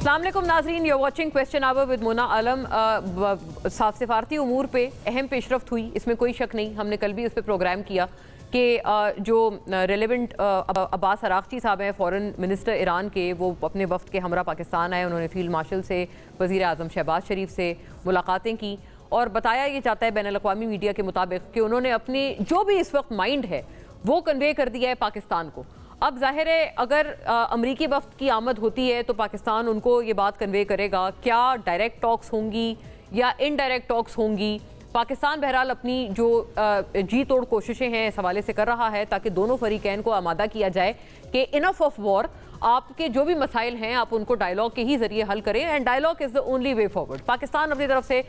अस्सलाम वालेकुम नाज़रीन, you watching question hour with Mona Alam. सफारती उमूर पे अहम पेशरफ्त हुई, इसमें कोई शक नहीं। हमने कल भी उस पर प्रोग्राम किया कि जो रेलेवेंट अब्बास अराग़ची साहब हैं, फ़ॉरेन मिनिस्टर ईरान के, वो अपने वफ़द के हमरा पाकिस्तान आए। उन्होंने फ़ील्ड मार्शल से, वज़ीर आज़म शहबाज शरीफ से मुलाकातें की और बताया ये जाता है बैनुल-अक़वामी मीडिया के मुताबिक कि उन्होंने अपनी जो भी इस वक्त माइंड है वो कन्वे कर दिया है पाकिस्तान को। अब ज़ाहिर है अगर अमरीकी वफ़द की आमद होती है तो पाकिस्तान उनको ये बात कन्वे करेगा। क्या डायरेक्ट टॉक्स होंगी या इनडायरेक्ट टॉक्स होंगी? पाकिस्तान बहरहाल अपनी जो जी तोड़ कोशिशें हैं इस हवाले से कर रहा है ताकि दोनों फरीकैन को आमादा किया जाए कि इनफ ऑफ वॉर, आपके जो भी मसाइल हैं आप उनको डायलॉग के ही ज़रिए हल करें, and dialogue is the only way forward. Pakistan अपनी तरफ से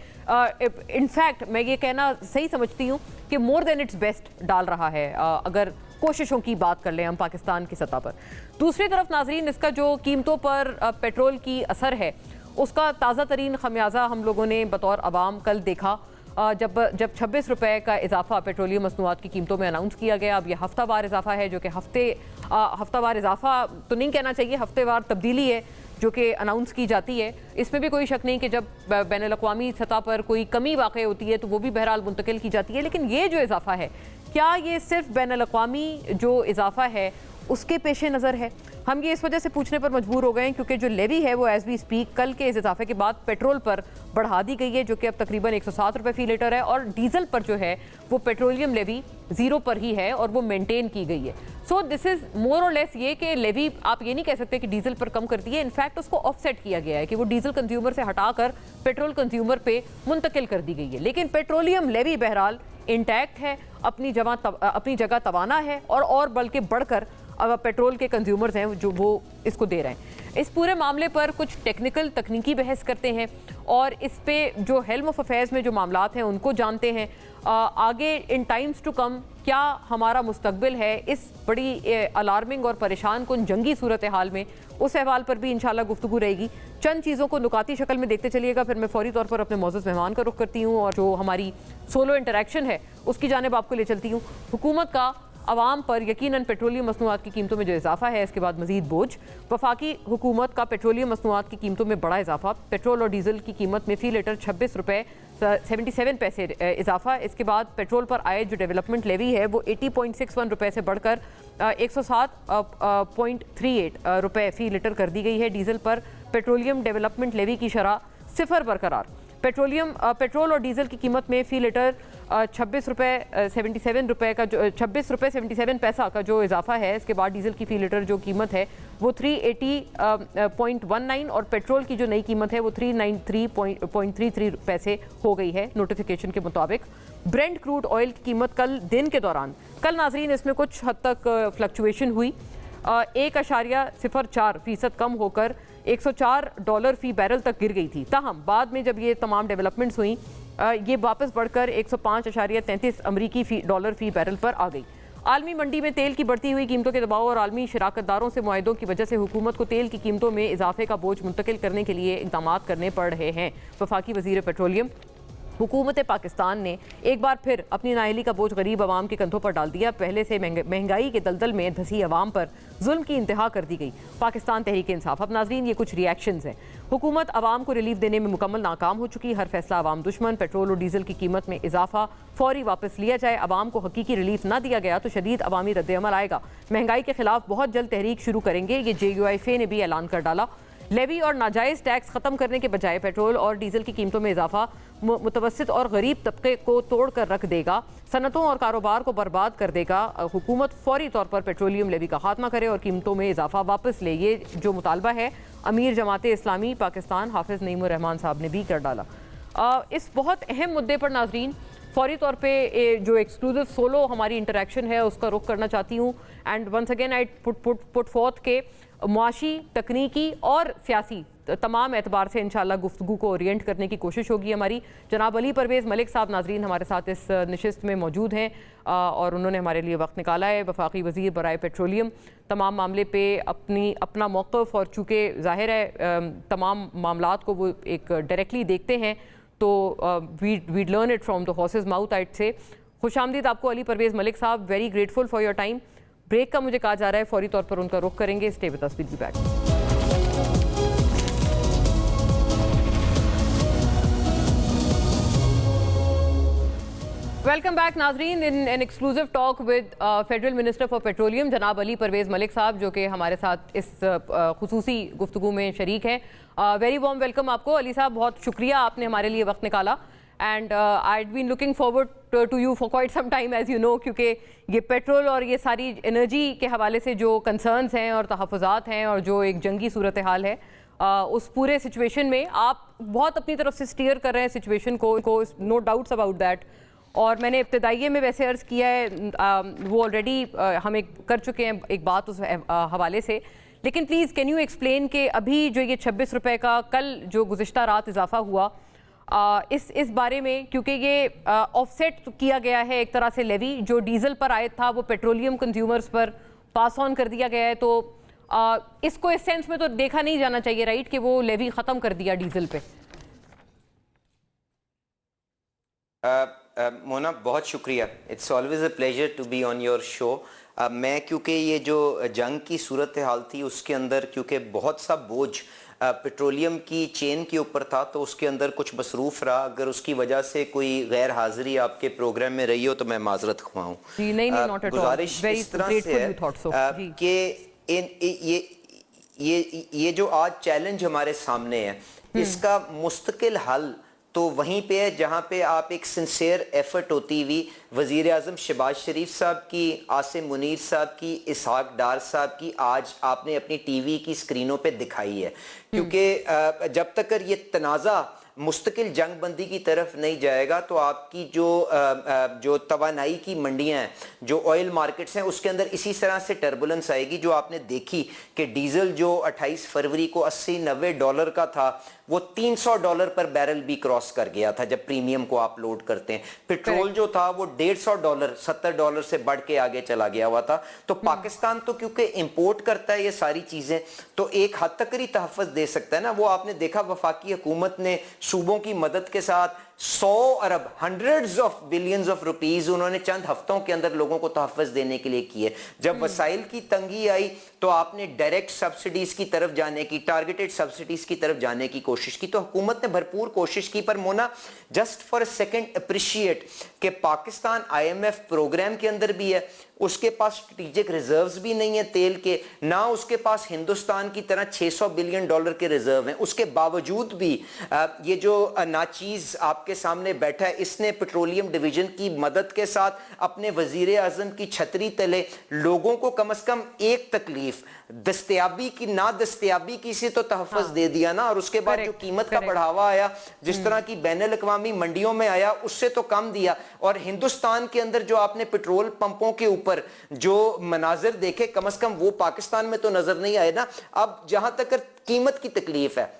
इनफैक्ट मैं ये कहना सही समझती हूँ कि मोर देन इट्स बेस्ट डाल रहा है अगर कोशिशों की बात कर लें हम पाकिस्तान की सतह पर। दूसरी तरफ नाजरीन, इसका जो कीमतों पर पेट्रोल की असर है उसका ताज़ा तरीन खमियाजा हम लोगों ने बतौर अवाम कल देखा जब 26 रुपए का इजाफा पेट्रोलियम मसनूआत की कीमतों में अनाउंस किया गया। अब ये हफ्तावार इजाफा है जो कि हफ्तावार इजाफा तो नहीं कहना चाहिए, हफ्तेवार तब्दीली है जो कि अनाउंस की जाती है। इसमें भी कोई शक नहीं कि जब बैनुल-अक़वामी सतह पर कोई कमी वाक़ई होती है तो वो भी बहरहाल मुंतकिल की जाती है। लेकिन ये जो इजाफा है, क्या ये सिर्फ बैनुल-अक़वामी जो इजाफा है उसके पेश नज़र है? हम ये इस वजह से पूछने पर मजबूर हो गए हैं क्योंकि जो लेवी है वो एज वी स्पीक कल के इस इजाफे के बाद पेट्रोल पर बढ़ा दी गई है जो कि अब तकरीबन 107 रुपये फ़ी लीटर है, और डीजल पर जो है वो पेट्रोलियम लेवी ज़ीरो पर ही है और वो मेंटेन की गई है। सो दिस इज़ मोर और लेस ये कि लेवी आप ये नहीं कह सकते कि डीजल पर कम करती है। इनफैक्ट उसको ऑफसेट किया गया है कि वो डीजल कंज्यूमर से हटाकर पेट्रोल कंज्यूमर पे मुंतकिल कर दी गई है। लेकिन पेट्रोलियम लेवी बहरहाल इंटैक्ट है, अपनी जगह तवाना है और बल्कि बढ़कर अब पेट्रोल के कंज्यूमर्स हैं जो वो इसको दे रहे हैं। इस पूरे मामले पर कुछ टेक्निकल तकनीकी बहस करते हैं और इस पे जो हेल्म ऑफ अफेयर्स में जो मामलात हैं उनको जानते हैं। आगे इन टाइम्स टू कम क्या हमारा मुस्तकबिल है इस बड़ी अलार्मिंग और परेशान कुन जंगी सूरत हाल में, उस अहवाल पर भी इंशाल्लाह गुफ्तगू रहेगी। चंद चीज़ों को नुकाती शक्ल में देखते चलिएगा, फिर मैं फौरी तौर पर अपने मौजूद मेहमान का रुख करती हूँ और जो हमारी सोलो इंटरेक्शन है उसकी जानिब आपको ले चलती हूँ। हुकूमत का अवाम पर यकीनन पेट्रोलियम मसनूआत की कीमतों में जो इजाफा है इसके बाद मजीद बोझ। वफाकी हुकूमत का पेट्रोलियम मसनूआत की कीमतों में बड़ा इजाफा, पेट्रोल और डीजल की कीमत में फ़ी लीटर 26 रुपये 77 पैसे इजाफा। इसके बाद पेट्रोल पर आए जो डेवलपमेंट लेवी है वो 80.61 रुपये से बढ़कर 107.38 रुपये फ़ी लीटर कर दी गई है। डीजल पर पेट्रोलियम डेवलपमेंट लेवी की शरह सिफर बरकरार। पेट्रोल और डीजल की कीमत में फ़ी लीटर 26 रुपये 77 रुपये का जो 26 रुपये 77 पैसा का जो इजाफा है। इसके बाद डीजल की फ़ी लीटर जो कीमत है वो 380.19 और पेट्रोल की जो नई कीमत है वो 393.33 पैसे हो गई है नोटिफिकेशन के मुताबिक। ब्रेंट क्रूड ऑयल की कीमत कल दिन के दौरान नाजरीन इसमें कुछ हद तक फ्लक्चुएशन हुई, 1.04% कम होकर $104 फ़ी बैरल तक गिर गई थी। ताहम बाद में जब ये तमाम डेवलपमेंट्स हुई ये वापस बढ़कर 105.33 अमरीकी डॉलर फ़ी बैरल पर आ गई। आलमी मंडी में तेल की बढ़ती हुई कीमतों के दबाव और आलमी शराकतदारों से मुआहदों की वजह से हुकूमत को तेल की कीमतों में इजाफे का बोझ मुंतकिल करने के लिए इक़दाम करने पड़ रहे हैं। वफाकी वज़ीर पेट्रोलियम हुकूमत पाकिस्तान ने एक बार फिर अपनी नाअहली का बोझ गरीब आवाम के कंधों पर डाल दिया। पहले से महंगाई के दलदल में धसी आवाम पर जुल्म की इंतहा कर दी गई। पाकिस्तान तहरीक इंसाफ। अब नाजरीन ये कुछ रिएक्शंस हैं। हुकूमत आवाम को रिलीफ देने में मुकम्मल नाकाम हो चुकी, हर फैसला आवाम दुश्मन। पेट्रोल और डीजल की कीमत में इजाफा फौरी वापस लिया जाए। आवाम को हकीकी रिलीफ ना दिया गया तो शदीद अवामी रद्द-ए-अमल आएगा। महंगाई के खिलाफ बहुत जल्द तहरीक शुरू करेंगे, ये JUIFA ने भी ऐलान कर डाला। लेवी और नाजायज़ टैक्स ख़त्म करने के बजाय पेट्रोल और डीजल की कीमतों में इजाफा मुतवस्सित और गरीब तबके को तोड़ कर रख देगा, सनतों और कारोबार को बर्बाद कर देगा। हुकूमत फौरी तौर पर पेट्रोलियम लेवी का खात्मा करे और कीमतों में इजाफा वापस ले, ये जो मुतालबा है अमीर जमाते इस्लामी पाकिस्तान हाफिज़ नईमुर रहमान साहब ने भी कर डाला। इस बहुत अहम मुद्दे पर नाजरीन फौरी तौर पे जो एक्सक्लूसिव सोलो हमारी इंटरेक्शन है उसका रुख करना चाहती हूँ। And once again I put forth के मुआशी, तकनीकी और सियासी तमाम एतबार से इंशाल्लाह गुफ्तगू को ओरिएंट करने की कोशिश होगी हमारी। जनाब अली परवेज़ मलिक साहब नाजरीन हमारे साथ इस नशिस्त में मौजूद हैं और उन्होंने हमारे लिए वक्त निकाला है। वफाकी वज़ीर बराए पेट्रोलियम तमाम मामले पे अपना मौक़िफ़, और चूँकि ज़ाहिर है तमाम मामलात को वो एक डायरेक्टली देखते हैं तो we'd learn it from the horse's mouth आइट से। खुशामदीद आपको अली परवेज़ मलिक साहब, very grateful for your time. Break का मुझे कहा जा रहा है, फौरी तौर पर उनका रुख करेंगे। Stay with us, will be back. Welcome back नाजरीन in an exclusive talk with federal minister for petroleum जनाब अली परवेज़ मलिक साहब, जो कि हमारे साथ इस खुसूसी गुफ्तगू में शरीक हैं. वेरी वार्म वेलकम आपको अली साहब, बहुत शुक्रिया आपने हमारे लिए वक्त निकाला. And I had been looking forward to you for quite some time as you know, क्योंकि ये पेट्रोल और ये सारी एनर्जी के हवाले से जो कंसर्न्स हैं और तहफ़्फ़ुज़ात हैं और जो एक जंगी सूरत हाल है, उस पूरे सिचुएशन में आप बहुत अपनी तरफ से स्टीयर कर रहे हैं सिचुएशन को, नो डाउट्स अबाउट दैट. और मैंने इब्तदाइये में वैसे अर्ज़ किया है, वो ऑलरेडी हम एक कर चुके हैं एक बात उस हवाले से, लेकिन प्लीज़ कैन यू एक्सप्लेन कि अभी जो ये 26 रुपये का कल जो गुज़िश्ता रात इजाफा हुआ, इस बारे में, क्योंकि ये ऑफसेट किया गया है एक तरह से लेवी जो डीज़ल पर आयद था वो पेट्रोलियम कंज्यूमर्स पर पास ऑन कर दिया गया है, तो इसको इस सेंस में तो देखा नहीं जाना चाहिए राइट कि वो लेवी ख़त्म कर दिया डीज़ल पे. मोना बहुत शुक्रिया. It's always a pleasure to be on your show. मैं क्योंकि ये जो जंग की सूरत हाल थी उसके अंदर क्योंकि बहुत सा बोझ पेट्रोलियम की चेन के ऊपर था, तो उसके अंदर कुछ मसरूफ़ रहा. अगर उसकी वजह से कोई गैर हाज़िरी आपके प्रोग्राम में रही हो तो मैं माजरत ख्वाऊँ. गुजारिश इस तरह से है कि ये जो आज चैलेंज हमारे सामने है इसका मुस्तकिल हल तो वहीं पे है जहां पे आप एक सिंसियर एफर्ट होती हुई वज़ीर आज़म शहबाज शरीफ साहब की, आसिम मुनीर साहब की, इसहाक डार साहब की आज आपने अपनी टीवी की स्क्रीनों पे दिखाई है. क्योंकि जब तक ये तनाज़ा मुस्तकिल जंग बंदी की तरफ नहीं जाएगा तो आपकी जो तवानाई की मंडियां हैं, जो ऑयल मार्केट्स हैं, उसके अंदर इसी तरह से टर्बुलेंस आएगी जो आपने देखी कि डीजल जो 28 फरवरी को $80-90 का था वो $300 पर बैरल भी क्रॉस कर गया था जब प्रीमियम को आप लोड करते हैं. पेट्रोल जो था वो $150 $70 से बढ़ के आगे चला गया हुआ था. तो पाकिस्तान तो क्योंकि इंपोर्ट करता है ये सारी चीजें, तो एक हद तक ही तहफ़्फ़ुज़ दे सकता है ना. वो आपने देखा वफाकी हुकूमत ने सूबों की मदद के साथ 100 अरब hundreds of billions of rupees उन्होंने चंद हफ्तों के अंदर लोगों को तहफ़्फ़ुज़ देने के लिए किए. जब वसाइल की तंगी आई तो आपने डायरेक्ट सब्सिडीज की तरफ जाने की, टारगेटेड सब्सिडीज की तरफ जाने की कोशिश की. तो हुकूमत ने भरपूर कोशिश की. पर Mona just for a second appreciate कि पाकिस्तान IMF प्रोग्राम के अंदर भी है, उसके पास स्ट्रेटेजिक रिजर्व्स भी नहीं है तेल के, ना उसके पास हिंदुस्तान की तरह $600 बिलियन के रिजर्व हैं. उसके बावजूद भी ये जो नाचीज आपके सामने बैठा है, इसने पेट्रोलियम डिवीजन की मदद के साथ अपने वजीर आजम की छतरी तले लोगों को कम से कम एक तकलीफ दस्तयाबी की ना दस्तयाबी की से तो तहफ़्फ़ुज़ दे दिया ना. और उसके बाद जो कीमत का बढ़ावा आया, जिस तरह की बैनुल अक़वामी मंडियों में आया, उससे तो कम दिया. और हिंदुस्तान के अंदर जो आपने पेट्रोल पंपों के ऊपर जो मनाजिर देखे, कम से कम वो पाकिस्तान में तो नजर नहीं आए ना. अब जहां तक कीमत की तकलीफ है,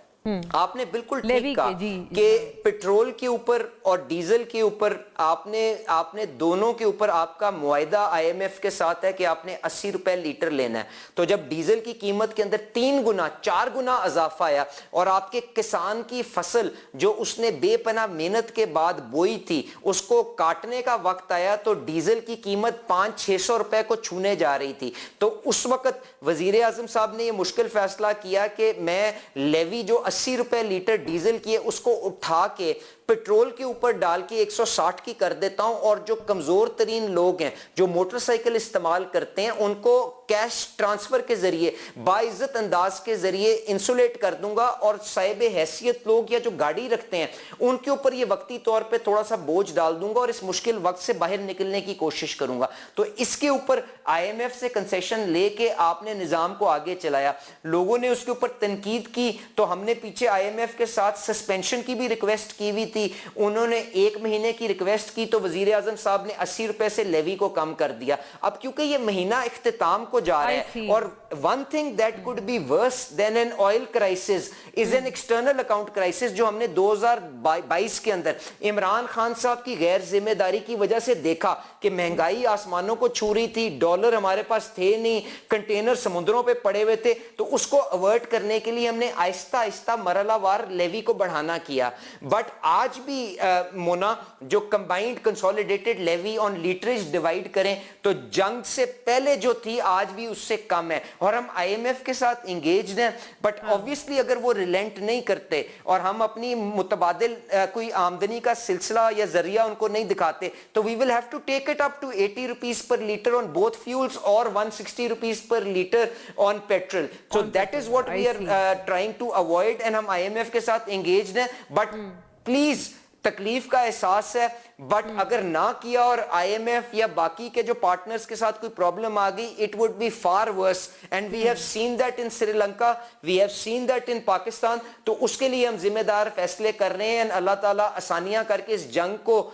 आपने बिल्कुल ठीक कहा कि पेट्रोल के ऊपर और डीजल के ऊपर आपने दोनों के ऊपर आपका मुआहिदा IMF के साथ है कि आपने 80 रुपए लीटर लेना है. तो जब डीजल की कीमत के अंदर 3 गुना 4 गुना इजाफा आया और आपके किसान की फसल जो उसने बेपनाह मेहनत के बाद बोई थी उसको काटने का वक्त आया तो डीजल की कीमत 500-600 रुपए को छूने जा रही थी. तो उस वक्त वजीर आजम साहब ने यह मुश्किल फैसला किया कि मैं लेवी जो 80 रुपए लीटर डीजल की है उसको उठा के पेट्रोल के ऊपर डाल के 160 की कर देता हूं, और जो कमजोर तरीन लोग हैं जो मोटरसाइकिल इस्तेमाल करते हैं उनको कैश ट्रांसफर के जरिए बाइज्जत अंदाज के जरिए इंसुलेट कर दूंगा, और साहिब हैसियत लोग या जो गाड़ी रखते हैं उनके ऊपर ये वक्ती तौर पे थोड़ा सा बोझ डाल दूंगा और इस मुश्किल वक्त से बाहर निकलने की कोशिश करूंगा. तो इसके ऊपर IMF से कंसेशन लेके आपने निजाम को आगे चलाया. लोगों ने उसके ऊपर तनकीद की तो हमने पीछे IMF के साथ सस्पेंशन की भी रिक्वेस्ट की हुई थी. उन्होंने 1 महीने की रिक्वेस्ट की तो वजीर आजम साहब ने 80 रुपए से लेवी को कम कर दिया. अब क्योंकि ये महीना इख्तिताम को जा रहा है, और one thing that could be worse than an oil crisis is an external account crisis, जो हमने 2022 के अंदर इमरान खान साहब की गैर जिम्मेदारी की वजह से देखा कि महंगाई आसमानों को छू रही थी, डॉलर हमारे पास थे नहीं, कंटेनर समुद्रों पे पड़े हुए थे. तो उसको अवॉइड करने के लिए हमने आहिस्ता आहिस्ता मरहलावार लेवी को बढ़ाना किया. बट आज آج بھی مونا جو کمبائنڈ کنسولیڈیٹڈ لیوی آن لیٹریج ڈیوائیڈ کریں تو جنگ سے پہلے جو تھی آج بھی اس سے کم ہے, اور ہم آئی ایم ایف کے ساتھ انگیجڈ ہیں, بٹ obviously اگر وہ ریلینٹ نہیں کرتے اور ہم اپنی متبادل کوئی آمدنی کا سلسلہ یا ذریعہ ان کو نہیں دکھاتے تو we will have to take it up to 80 rupees per liter on both fuels or 160 rupees per liter on petrol. So that is what we are trying to avoid, and ہم IMF کے ساتھ engaged ہیں, but please تکلیف کا احساس ہے, but اگر نہ کیا اور آئی ایم ایف یا باقی کے جو پارٹنرز کے ساتھ کوئی پرابلم آ گئی, it would be far worse, and we have seen that in Sri Lanka, we have seen that in Pakistan. تو اس کے لیے ہم ذمہ دار فیصلے کر رہے ہیں, اللہ تعالیٰ آسانیاں کر کے اس جنگ کو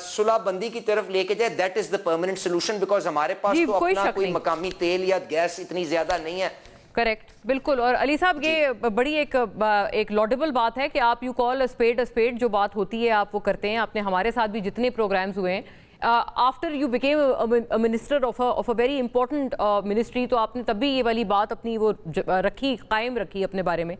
صلح بندی کی طرف لے کے جائے. That is the permanent solution, because ہمارے پاس تو اپنا کوئی مقامی تیل یا گیس اتنی زیادہ نہیں ہے. کریکٹ, بالکل. اور علی صاحب یہ بڑی ایک لوڈیبل بات ہے کہ آپ یو کال اسپیڈ, جو بات ہوتی ہے آپ وہ کرتے ہیں. آپ نے ہمارے ساتھ بھی جتنے پروگرامز ہوئے ہیں after you became minister of a very important ministry, تو آپ نے تب بھی یہ والی بات اپنی وہ قائم رکھی اپنے بارے میں,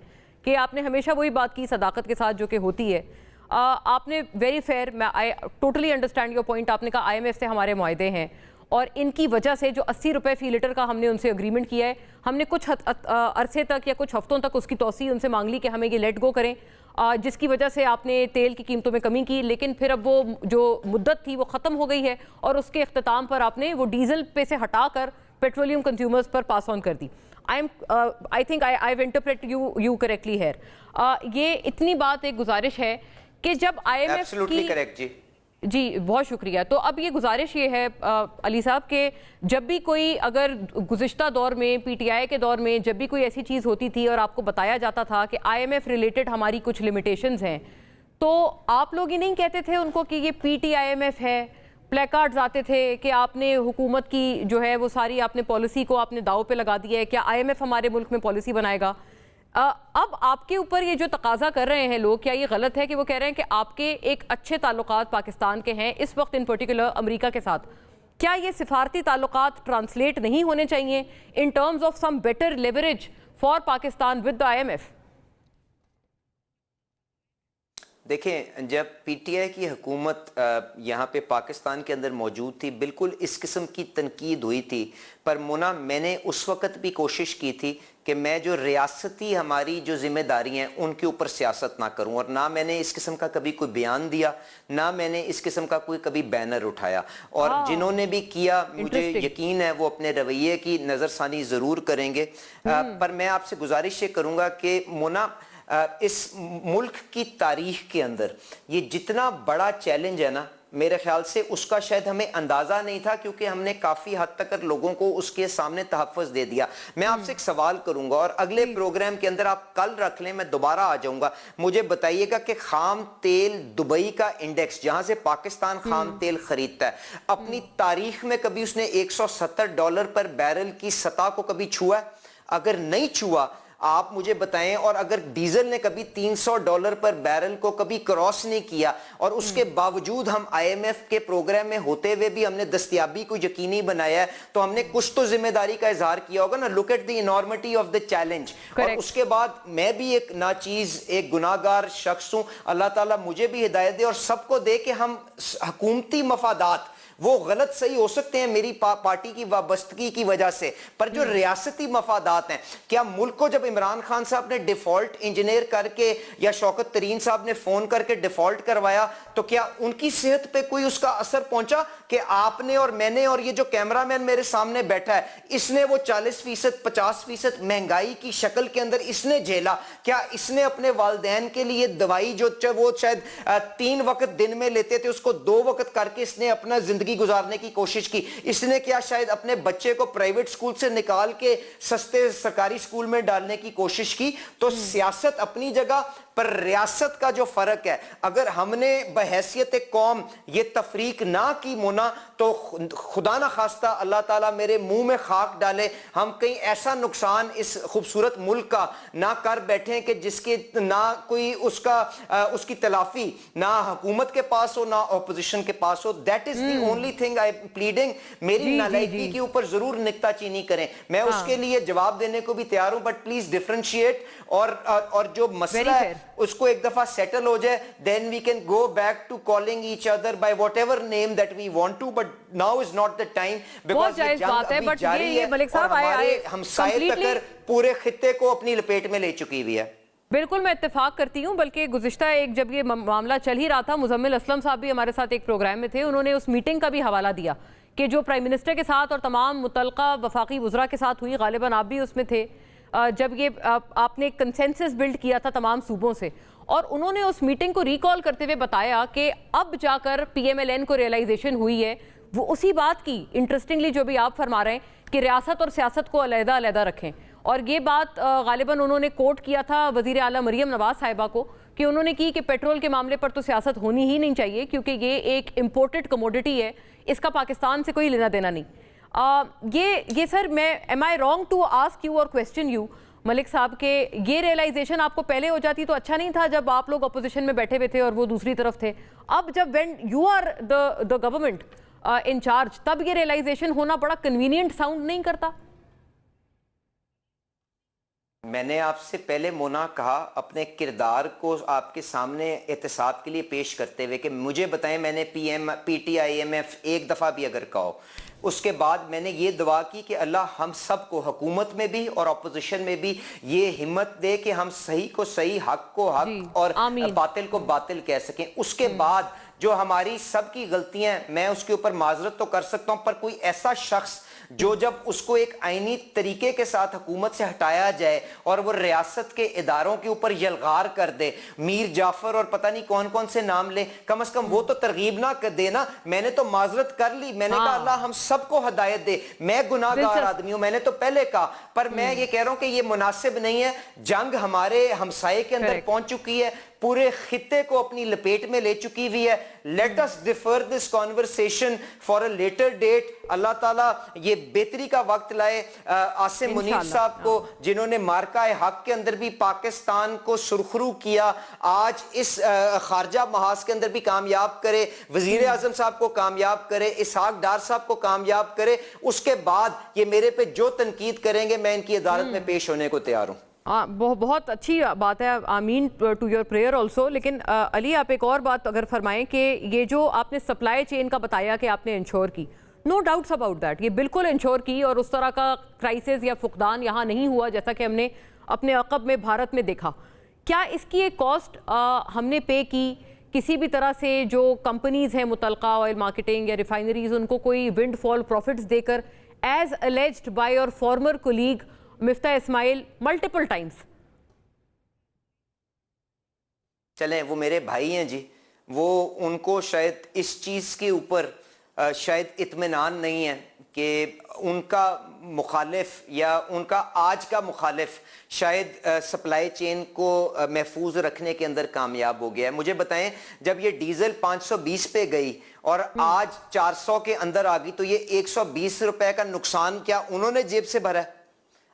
کہ آپ نے ہمیشہ وہی بات کی صداقت کے ساتھ جو کہ ہوتی ہے. آپ نے ویری فیئر, میں I totally understand your point, آپ نے کہا آئی ایم ایف سے ہمارے معاہدے ہیں اور ان کی وجہ سے جو 80 روپے فی لیٹر کا ہم نے ان سے اگریمنٹ کیا ہے, ہم نے کچھ عرصے تک یا کچھ ہفتوں تک اس کی توسیع ان سے مانگ لی کہ ہمیں یہ لیٹ گو کریں, جس کی وجہ سے آپ نے تیل کی قیمتوں میں کمی کی. لیکن پھر اب وہ جو مدت تھی وہ ختم ہو گئی ہے اور اس کے اختتام پر آپ نے وہ ڈیزل پہ سے ہٹا کر پیٹرولیم کنزیومرز پر پاس آن کر دی. I think I've interpreted you correctly here. یہ اتنی بات ایک گزارش ہے کہ جب آئی ایم ایف کی, جی بہت شکریہ. تو اب یہ گزارش یہ ہے علی صاحب کہ جب بھی کوئی, اگر گزشتہ دور میں پی ٹی آئی کے دور میں جب بھی کوئی ایسی چیز ہوتی تھی اور آپ کو بتایا جاتا تھا کہ آئی ایم ایف ریلیٹڈ ہماری کچھ لمیٹیشنز ہیں, تو آپ لوگ یہ نہیں کہتے تھے ان کو کہ یہ P T I M F ہے, پلے کارڈز آتے تھے کہ آپ نے حکومت کی جو ہے وہ ساری آپ نے پالیسی کو آپ نے داؤ پہ لگا دیا ہے, کیا آئی ایم ایف ہمارے ملک میں پالیسی بنائے گا. اب آپ کے اوپر یہ جو تقاضا کر رہے ہیں لوگ, کیا یہ غلط ہے کہ وہ کہہ رہے ہیں کہ آپ کے ایک اچھے تعلقات پاکستان کے ہیں اس وقت ان پرٹیکولر امریکہ کے ساتھ, کیا یہ سفارتی تعلقات ٹرانسلیٹ نہیں ہونے چاہیے in terms of some better leverage for Pakistan with the I M F? دیکھیں, جب پی ٹی آئی کی حکومت یہاں پہ پاکستان کے اندر موجود تھی, بالکل اس قسم کی تنقید ہوئی تھی, پر مونا میں نے اس وقت بھی کوشش کی تھی کہ میں جو ریاستی ہماری جو ذمہ داری ہیں ان کے اوپر سیاست نہ کروں, اور نہ میں نے اس قسم کا کبھی کوئی بیان دیا, نہ میں نے اس قسم کا کوئی کبھی بینر اٹھایا. اور جنہوں نے بھی کیا مجھے یقین ہے وہ اپنے رویے کی نظر ثانی ضرور کریں گے, پر میں آپ سے گزارش یہ کروں گا کہ مونا اس ملک کی تاریخ کے اندر یہ جتنا بڑا چیلنج ہے نا, میرے خیال سے اس کا شاید ہمیں اندازہ نہیں تھا, کیونکہ ہم نے کافی حد تک لوگوں کو اس کے سامنے تحفظ دے دیا. میں آپ سے ایک سوال کروں گا اور اگلے پروگرام کے اندر آپ کل رکھ لیں, میں دوبارہ آ جاؤں گا. مجھے بتائیے گا کہ خام تیل دبئی کا انڈیکس جہاں سے پاکستان خام تیل خریدتا ہے, اپنی تاریخ میں کبھی اس نے $170 پر بیرل کی سطح کو کبھی چھوا ہے؟ اگر نہیں چھوا آپ مجھے بتائیں. اور اگر ڈیزل نے کبھی $300 پر بیرل کو کبھی کراس نہیں کیا, اور اس کے باوجود ہم آئی ایم ایف کے پروگرام میں ہوتے ہوئے بھی ہم نے دستیابی کو یقینی بنایا ہے, تو ہم نے کچھ تو ذمہ داری کا اظہار کیا ہوگا نا. Look at the enormity of the challenge. اور اس کے بعد میں بھی ایک ناچیز, ایک گناہگار شخص ہوں, اللہ تعالیٰ مجھے بھی ہدایت دے اور سب کو دے کہ ہم حکومتی مفادات وہ غلط صحیح ہو سکتے ہیں میری پارٹی کی وابستگی کی وجہ سے, پر جو ریاستی مفادات ہیں, کیا ملک کو جب عمران خان صاحب نے ڈیفالٹ انجینئر کر کے یا شوکت ترین صاحب نے فون کر کے ڈیفالٹ کروایا, تو کیا ان کی صحت پہ کوئی اس کا اثر پہنچا کہ آپ نے اور میں نے اور یہ جو کیمرہ مین میرے سامنے بیٹھا ہے اس نے وہ 40% 50% مہنگائی کی شکل کے اندر اس نے جھیلا؟ کیا اس نے اپنے والدین کے لیے دوائی جو وہ شاید 3 وقت دن میں لیتے تھے اس کو 2 وقت کر کے اس نے اپنا زندگی گزارنے کی کوشش کی؟ اس نے کیا شاید اپنے بچے کو پرائیویٹ سکول سے نکال کے سستے سرکاری سکول میں ڈالنے کی کوشش کی؟ تو سیاست اپنی جگہ, پر ریاست کا جو فرق ہے, اگر ہم نے بحیثیت قوم یہ تفریق نہ کی مونا, تو خدا نہ خواستہ اللہ تعالیٰ میرے منہ میں خاک ڈالے, ہم کہیں ایسا نقصان اس خوبصورت ملک کا نہ کر بیٹھیں کہ جس کے نہ کوئی اس کی تلافی نہ حکومت کے پاس ہو نہ اپوزیشن کے پاس ہو. That is the only only thing I am pleading, मेरी नालायकी के ऊपर जरूर निक्ता चीनी करें, मैं उसके लिए जवाब देने को भी तैयार हूं, but please differentiate और जो मसला है उसको एक दफा सेटल हो जाए, then we can go back to calling each other by whatever name that we want to, but now is not the time because ये जंग अभी जारी है और हमारे हमसाये तक पूरे खित्ते को अपनी लपेट में ले चुकी हुई है। बिल्कुल मैं इत्तेफाक करती हूँ, बल्कि गुज़िश्ता एक जब ये मामला चल ही रहा था, मुज़म्मिल असलम साहब भी हमारे साथ एक प्रोग्राम में थे, उन्होंने उस मीटिंग का भी हवाला दिया कि जो प्राइम मिनिस्टर के साथ और तमाम मुतल्लिका वफाकी वज़रा के साथ हुई, गालिबन आप भी उसमें थे, जब ये आपने एक कंसेंसस बिल्ड किया था तमाम सूबों से, और उन्होंने उस मीटिंग को रिकॉल करते हुए बताया कि अब जाकर PMLN को रियलाइजेशन हुई है वो उसी बात की, इंटरेस्टिंगली जो भी आप फरमा रहे हैं कि रियासत और सियासत को अलहदा अलहदा रखें। और ये बात गालिबन उन्होंने कोट किया था वज़ीर आला मरियम नवाज साहिबा को कि उन्होंने की कि पेट्रोल के मामले पर तो सियासत होनी ही नहीं चाहिए क्योंकि ये एक इम्पोर्टेड कमोडिटी है, इसका पाकिस्तान से कोई लेना देना नहीं। ये सर मैं am I wrong to ask you और क्वेश्चन यू मलिक साहब के ये रियलाइजेशन आपको पहले हो जाती तो अच्छा नहीं था जब आप लोग अपोजिशन में बैठे हुए थे और वो दूसरी तरफ थे, अब जब when you are the government in charge तब ये रियलाइजेशन होना बड़ा कन्वीनियंट साउंड नहीं करता? मैंने आपसे पहले मोना कहा अपने किरदार को आपके सामने एहतसाब के लिए पेश करते हुए कि मुझे बताएं मैंने PTIMF एक दफ़ा भी अगर कहो, उसके बाद मैंने ये दुआ की कि अल्लाह हम सब को हुकूमत में भी और अपोजिशन में भी ये हिम्मत दे कि हम सही को सही, हक को हक और बातिल को बातिल कह सकें। उसके बाद जो हमारी सबकी गलतियां, मैं उसके ऊपर माजरत तो कर सकता हूं, पर कोई ऐसा शख्स जो जब उसको एक आईनी तरीके के साथ हुकूमत से हटाया जाए और वो रियासत के इदारों के ऊपर यलगार कर दे, मीर जाफर और पता नहीं कौन कौन से नाम ले, कम से कम वो तो तरगीब ना कर देना। मैंने तो माजरत कर ली, मैंने कहा अल्लाह हम सबको हदायत दे, मैं गुनाहगार आदमी हूं, मैंने तो पहले कहा, पर मैं ये कह रहा हूं कि ये मुनासिब नहीं है। जंग हमारे हमसाये के अंदर पहुंच चुकी है, पूरे खित्ते को अपनी लपेट में ले चुकी हुई है। Let us defer this conversation for a later date. Allah ताला ये बेहतरी का वक्त लाए आसिम मुनीर साहब को, जिन्होंने मार्का हक के अंदर भी पाकिस्तान को सुरखरू किया, आज इस खारजा महाज के अंदर भी कामयाब करे, वजीर आजम साहब को कामयाब करे, इसहाक डार साहब को कामयाब करे। उसके बाद ये मेरे पे जो तनकीद करेंगे मैं इनकी अदालत में पेश होने को तैयार हूँ। बहुत अच्छी बात है, आमीन टू योर प्रेयर ऑल्सो। लेकिन अली आप एक और बात अगर फरमाएं कि ये जो आपने सप्लाई चेन का बताया कि आपने इंश्योर की, नो डाउट्स अबाउट दैट, ये बिल्कुल इंश्योर की और उस तरह का क्राइसिस या फुकदान यहाँ नहीं हुआ जैसा कि हमने अपने अक़ब में भारत में देखा। क्या इसकी एक कॉस्ट हमने पे की किसी भी तरह से? जो कंपनीज़ हैं मुतल्लिका ऑयल मार्केटिंग या रिफाइनरीज, उनको कोई विंडफॉल प्रॉफिट्स देकर as alleged by your former colleague Miftah Ismail multiple times? चलें, वो मेरे भाई हैं जी, वो उनको शायद इस चीज़ के ऊपर शायद इत्मीनान नहीं है कि उनका मुखालिफ या उनका आज का मुखालिफ शायद सप्लाई चेन को महफूज रखने के अंदर कामयाब हो गया है। मुझे बताएं, जब ये डीजल 520 पे गई और आज 400 के अंदर आ गई, तो ये 120 रुपए का नुकसान क्या उन्होंने जेब से भरा है?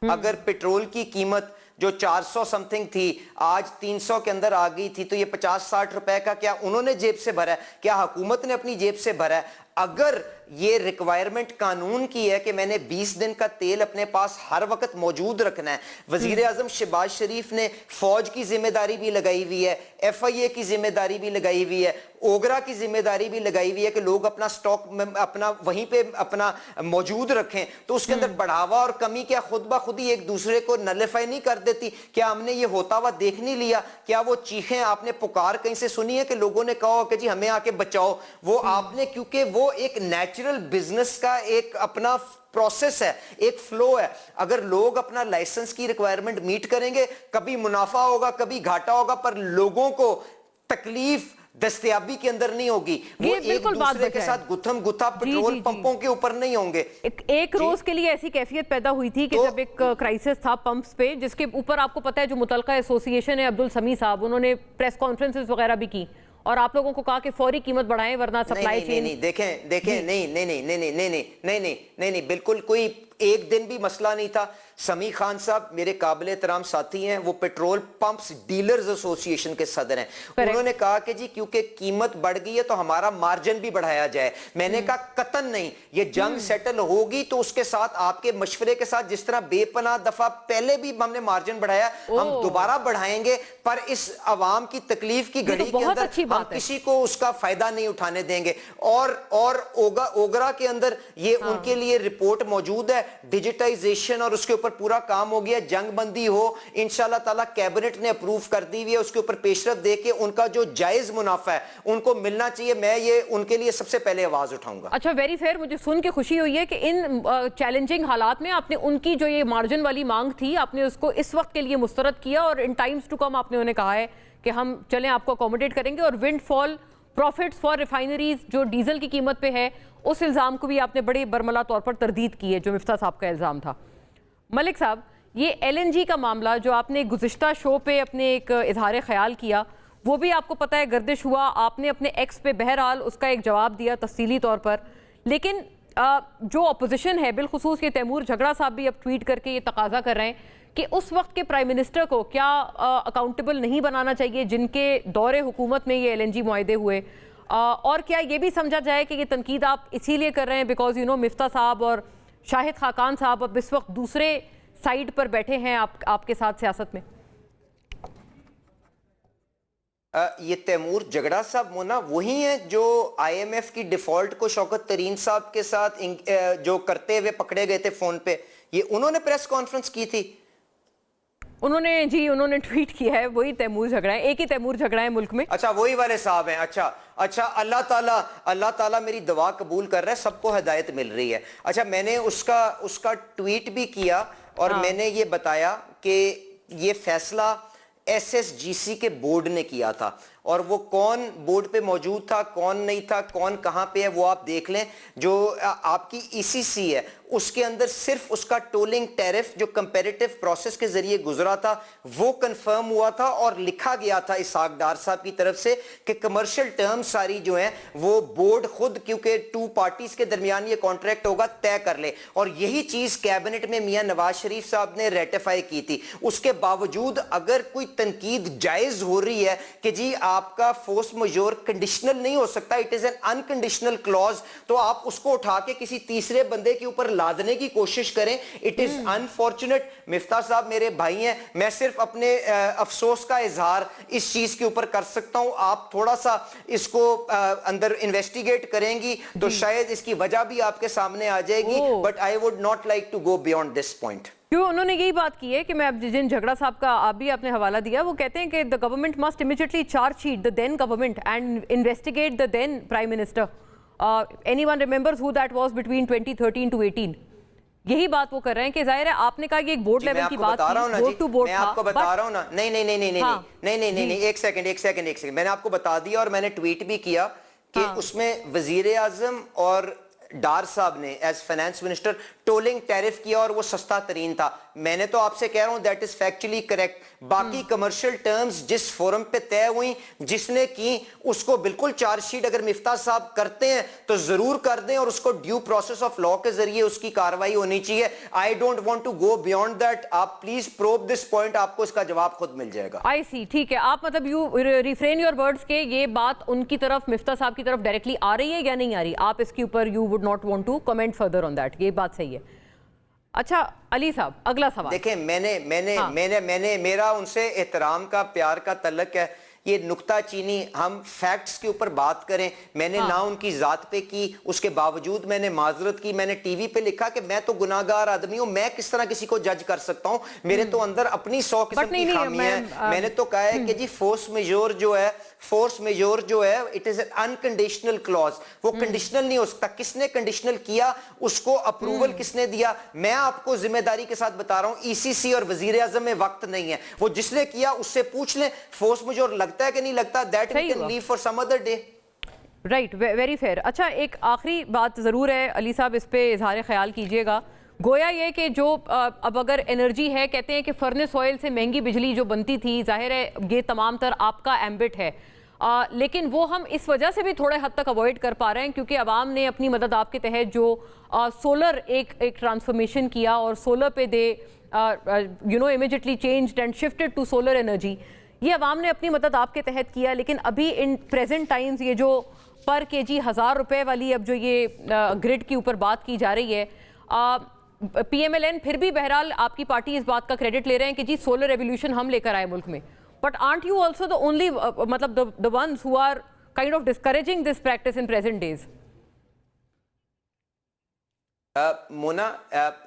अगर पेट्रोल की कीमत जो 400 समथिंग थी आज 300 के अंदर आ गई थी, तो ये 50-60 रुपए का क्या उन्होंने जेब से भरा है? क्या हुकूमत ने अपनी जेब से भरा है? अगर ये रिक्वायरमेंट कानून की है कि मैंने 20 दिन का तेल अपने पास हर वक्त मौजूद रखना है, वजीर आजम शहबाज शरीफ ने फौज की जिम्मेदारी भी लगाई हुई है, FIA की जिम्मेदारी भी लगाई हुई है, ओगरा की जिम्मेदारी भी लगाई हुई है कि लोग अपना स्टॉक अपना वहीं पे अपना मौजूद रखें। तो उसके अंदर बढ़ावा और कमी क्या खुद ब खुद ही एक दूसरे को नलिफाई नहीं कर देती? क्या हमने ये होता हुआ देख नहीं लिया? क्या वो चीखें आपने पुकार कहीं से सुनी है कि लोगों ने कहा कि जी हमें आके बचाओ? वो आपने, क्योंकि वो एक नेचुरल बिजनेस का एक अपना प्रोसेस है, एक फ्लो है। अगर लोग अपना लाइसेंस की रिक्वायरमेंट मीट करेंगे, कभी मुनाफा होगा कभी घाटा होगा, पर लोगों को तकलीफ दस्तयाबी के अंदर नहीं होगी। वो एक दूसरे के साथ गुत्थम गुत्था पेट्रोल पंपों के ऊपर नहीं होंगे। एक रोज के लिए ऐसी कैफियत पैदा हुई थी कि जब एक क्राइसिस था पंप्स पे, जिसके ऊपर आपको पता है जो मुतल्लिका एसोसिएशन है अब्दुल समी साहब, उन्होंने प्रेस कॉन्फ्रेंसेस वगैरह भी की और आप लोगों को कहा कि फौरी कीमत बढ़ाएं वरना सप्लाई चेन। नहीं, देखें नहीं, बिल्कुल कोई एक दिन भी मसला नहीं था। समी खान साहब मेरे काबिल एहतराम साथी हैं, वो पेट्रोल पंप्स डीलर्स एसोसिएशन के सदर हैं। उन्होंने कहा कि जी क्योंकि कीमत बढ़ गई है तो हमारा मार्जिन भी बढ़ाया जाए। मैंने कहा कतन नहीं, ये जंग सेटल होगी तो उसके साथ आपके मशवरे के साथ, जिस तरह बेपनाह दफा पहले भी हमने मार्जिन बढ़ाया, हम दोबारा बढ़ाएंगे, पर इस अवाम की तकलीफ की घड़ी के अंदर हम किसी को उसका फायदा नहीं उठाने देंगे। और ओगरा के अंदर ये उनके लिए रिपोर्ट मौजूद है, डिजिटाइजेशन, और उसके ऊपर पूरा काम हो गया। जंग बंदी हो इंशाल्लाह ताला, कैबिनेट ने अप्रूव कर दी हुई है, उसके ऊपर पेशरफ दे के उनका जो जायज मुनाफा है उनको मिलना चाहिए। मैं ये उनके लिए सबसे पहले आवाज उठाऊंगा। अच्छा, वेरी फेयर। मुझे सुन के खुशी हुई है कि इन चैलेंजिंग हालात में आपने उनकी जो ये मार्जिन वाली मांग थी, आपने उसको इस वक्त के लिए मुस्तरद किया, और इन टाइम्स टू कम आपने उन्हें कहा है कि हम चलें आपको अकोमोडेट करेंगे। और विंडफॉल प्रॉफिट्स फॉर रिफाइनरीज जो डीजल की कीमत पे है, उस इल्ज़ाम को भी आपने बड़े बरमला तौर पर तरदीद की है, जो मिफ्ता साहब का इल्ज़ाम था। मलिक साहब, ये LNG का मामला जो आपने गुज़िश्ता शो पे अपने एक इजहार ख्याल किया, वो भी आपको पता है गर्दिश हुआ, आपने अपने एक्स पे बहरहाल उसका एक जवाब दिया तफसीली तौर पर। लेकिन जो अपोजिशन है, बिलखुसूस ये तैमूर झगड़ा साहब भी अब ट्वीट करके ये तकाजा कर रहे हैं कि उस वक्त के प्राइम मिनिस्टर को क्या अकाउंटेबल नहीं बनाना चाहिए जिनके दौरे हुकूमत में ये LNG मुआहदे हुए, और क्या ये भी समझा जाए कि ये तनकीद आप इसीलिए कर रहे हैं बिकॉज मिफ्ता साहब और शाहिद खाकान साहब अब इस वक्त दूसरे साइड पर बैठे हैं आपके साथ सियासत में? ये तैमूर झगड़ा साहब मोना वही हैं जो IMF की डिफॉल्ट को शौकत तरीन साहब के साथ जो करते हुए पकड़े गए थे फोन पे, ये उन्होंने प्रेस कॉन्फ्रेंस की थी। उन्होंने ट्वीट किया है, वही तैमूर झगड़ा है, एक ही तैमूर झगड़ा है मुल्क में। अच्छा, वही वाले साहब हैं। अच्छा, अल्लाह ताला मेरी दुआ कबूल कर रहा है, सबको हिदायत मिल रही है। अच्छा, मैंने उसका ट्वीट भी किया और मैंने ये बताया कि ये फैसला SSGC के बोर्ड ने किया था, और वो कौन बोर्ड पे मौजूद था, कौन नहीं था, कौन कहां पे है, वो आप देख लें। जो आपकी ECC है उसके अंदर सिर्फ उसका टोलिंग टैरिफ जो कंपैरेटिव प्रोसेस के जरिए गुजरा था वो कंफर्म हुआ था, और लिखा गया था इसहाक डार साहब की तरफ से कि कमर्शियल टर्म्स सारी जो हैं वो बोर्ड खुद, क्योंकि 2 पार्टीज के दरमियान ये कॉन्ट्रैक्ट होगा, तय कर ले। और यही चीज कैबिनेट में मियां नवाज शरीफ साहब ने रेटिफाई की थी। उसके बावजूद अगर कोई तनकीद जायज हो रही है कि जी आपका फोर्स मजोर कंडीशनल नहीं हो सकता, it is an unconditional clause, तो आप उसको उठा के किसी तीसरे बंदे के ऊपर लादने की कोशिश करें। It is unfortunate. मिफ्ता साहब मेरे भाई हैं, मैं सिर्फ अपने अफसोस का इजहार इस चीज के ऊपर कर सकता हूं। आप थोड़ा सा इसको अंदर इन्वेस्टिगेट करेंगी तो शायद इसकी वजह भी आपके सामने आ जाएगी, but I would not like to go beyond this point. क्यों उन्होंने यही बात की है कि मैं अब जिन झगड़ा साहब का आप भी आपने हवाला दिया, वो कहते हैं कि the government must immediately chargesheet the then government and investigate the then prime minister. Anyone remembers who that was between 2013 to 18? यही बात वो कर रहे हैं कि जाहिर है आपने कहा कि एक बोर्ड लेवल की बात थी, बोर्ड टू बोर्ड था। मैं आपको बता रहा हूं ना, नहीं, एक सेकंड, मैंने आपको बता दिया और मैंने ट्वीट भी किया कि उसमें वजीर आजम और डार साहब ने as finance minister tolling tariff किया और वो सस्ता तरीन था। मैंने तो आपसे कह रहा हूं दैट इज फैक्चुअली करेक्ट। बाकी कमर्शियल टर्म्स जिस फोरम पे तय हुई, जिसने की, उसको बिल्कुल चार्जशीट अगर मिफ्ता साहब करते हैं तो जरूर कर दें, और उसको ड्यू प्रोसेस ऑफ लॉ के जरिए उसकी कार्रवाई होनी चाहिए। I don't want to go beyond that. आप प्लीज प्रोब दिस पॉइंट, आपको इसका जवाब खुद मिल जाएगा। आई सी, ठीक है। आप मतलब यू रिफ्रेन योर वर्ड्स के ये बात उनकी तरफ, मिफ्ता साहब की तरफ डायरेक्टली आ रही है या नहीं आ रही? आप इसके ऊपर you would not want to comment further on that, ये बात सही है। अच्छा अली साहब, अगला सवाल। देखें, मैंने मेरा उनसे एहतराम का, प्यार का तल्लक है। ये नुक्ता चीनी, हम फैक्ट्स के ऊपर बात करें। मैंने ना उनकी जात पे की, उसके बावजूद मैंने माजरत की। मैंने टीवी पे लिखा कि मैं तो गुनाहगार आदमी हूं, मैं किस तरह किसी को जज कर सकता हूं, मेरे तो अंदर अपनी 100 किस्म की खामियां हैं। मैंने तो कहा है कि जी फोर्स मेजोर जो है it is an unconditional clause. वो कंडीशनल नहीं हो सकता। किसने कंडीशनल किया, उसको अप्रूवल किसने दिया? मैं आपको जिम्मेदारी के साथ बता रहा हूं, ECC और वजीर आजम में वक्त नहीं है। वो जिसने किया उससे पूछ लें, फोर्स मेजोर लगता है कि नहीं लगता, that we can leave for some other day. Right, very fair. अच्छा, एक आखिरी बात जरूर है अली साहब, इस पे इजहार ख्याल कीजिएगा। गोया ये कि जो अब अगर एनर्जी है, कहते हैं कि फर्नेस ऑयल से महंगी बिजली जो बनती थी, जाहिर है ये तमाम तर आपका एम्बिट है। लेकिन वो हम इस वजह से भी थोड़े हद तक अवॉइड कर पा रहे हैं क्योंकि अवाम ने अपनी मदद आपके तहत जो सोलर एक ट्रांसफॉर्मेशन किया और सोलर पे they immediately changed and shifted to solar energy, ये अवाम ने अपनी मदद आपके तहत किया। लेकिन अभी इन प्रेजेंट टाइम्स ये जो पर केजी 1000 रुपए वाली अब जो ये ग्रिड के ऊपर बात की जा रही है, PMLN फिर भी बहरहाल आपकी पार्टी इस बात का क्रेडिट ले रहे हैं कि जी सोलर रेवोल्यूशन हम लेकर आए मुल्क में, but aren't you also the only मतलब the ones who are kind of discouraging this practice in present days? Mona,